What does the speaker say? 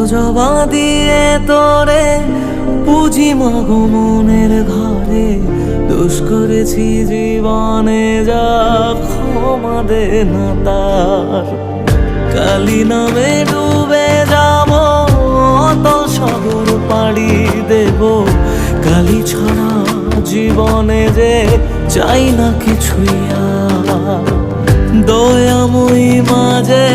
জবা দিয়ে তোরে পুঁজি মাগো মনের ঘরে, দোষ করেছি জীবনে যা ক্ষমা দে না তার। কালী নামে ডুবে যাব অতল সাগর পাড়ি দেব, কালী ছাড়া জীবনে যে চাই না কিছুই আর। দয়াময়ী মাঝে